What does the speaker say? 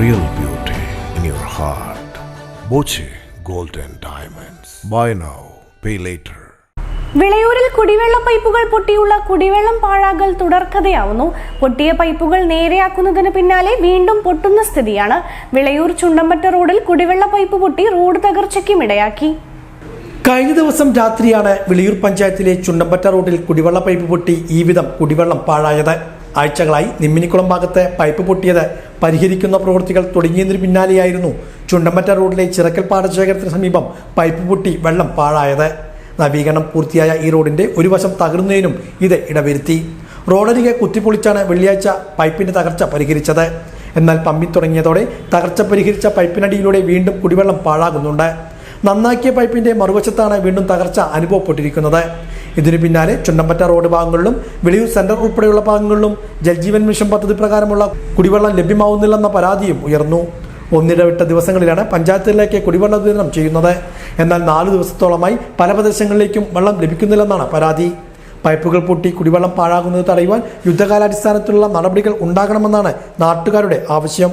real beauty in your heart. Boche Golden Diamonds. Buy now, pay later. വിളയൂരിൽ കുടിവെള്ള പൈപ്പുകൾ പൊട്ടിയുള്ള കുടിവെള്ളം പാഴാകൽ തുടർക്കഥയാവുന്നു. പൊട്ടിയ പൈപ്പുകൾ നേരെയാക്കുന്നതിന് പിന്നാലെ വീണ്ടും പൊട്ടുന്ന സ്ഥിതിയാണ്. വിളയൂർ ചുണ്ടമ്പറ്റ റോഡിൽ കുടിവെള്ള പൈപ്പ് പൊട്ടി റോഡ് തകർച്ചയ്ക്കും ഇടയാക്കി. കഴിഞ്ഞ ദിവസം രാത്രിയാണ് വിളയൂർ പഞ്ചായത്തിലെ ചുണ്ടമ്പറ്റ റോഡിൽ കുടിവെള്ള പൈപ്പ് പൊട്ടി ഈ വിധം കുടിവെള്ളം പാഴായത്. ആഴ്ചകളായി നിമ്മിനിക്കുളം ഭാഗത്ത് പൈപ്പ് പൊട്ടിയത് പരിഹരിക്കുന്ന പ്രവൃത്തികൾ തുടങ്ങിയതിനു പിന്നാലെയായിരുന്നു ചുണ്ടമ്പറ്റ റോഡിലെ ചിറക്കൽ പാടശേഖരത്തിന് സമീപം പൈപ്പ് പൊട്ടി വെള്ളം പാഴായത്. നവീകരണം പൂർത്തിയായ ഈ റോഡിന്റെ ഒരു വശം തകർന്നതിനും ഇത് ഇടവരുത്തി. റോഡരികെ കുത്തിപ്പൊളിച്ചാണ് വെള്ളിയാഴ്ച പൈപ്പിന്റെ തകർച്ച പരിഹരിച്ചത്. എന്നാൽ പമ്പിങ് തുടങ്ങിയതോടെ തകർച്ച പരിഹരിച്ച പൈപ്പിനടിയിലൂടെ വീണ്ടും കുടിവെള്ളം പാഴാകുന്നുണ്ട്. നന്നാക്കിയ പൈപ്പിന്റെ മറുവശത്താണ് വീണ്ടും തകർച്ച അനുഭവപ്പെട്ടിരിക്കുന്നത്. ഇതിനു പിന്നാലെ ചുണ്ടമ്പറ്റ റോഡ് ഭാഗങ്ങളിലും വിളയൂർ സെന്റർ ഉൾപ്പെടെയുള്ള ഭാഗങ്ങളിലും ജൽജീവൻ മിഷൻ പദ്ധതി പ്രകാരമുള്ള കുടിവെള്ളം ലഭ്യമാവുന്നില്ലെന്ന പരാതിയും ഉയർന്നു. ഒന്നിടവിട്ട ദിവസങ്ങളിലാണ് പഞ്ചായത്തിലേക്ക് കുടിവെള്ള വിതരണം ചെയ്യുന്നത്. എന്നാൽ 4 ദിവസത്തോളമായി പല പ്രദേശങ്ങളിലേക്കും വെള്ളം ലഭിക്കുന്നില്ലെന്നാണ് പരാതി. പൈപ്പുകൾ പൊട്ടി കുടിവെള്ളം പാഴാകുന്നത് തടയുവാൻ യുദ്ധകാലാടിസ്ഥാനത്തിലുള്ള നടപടികൾ ഉണ്ടാകണമെന്നാണ് നാട്ടുകാരുടെ ആവശ്യം.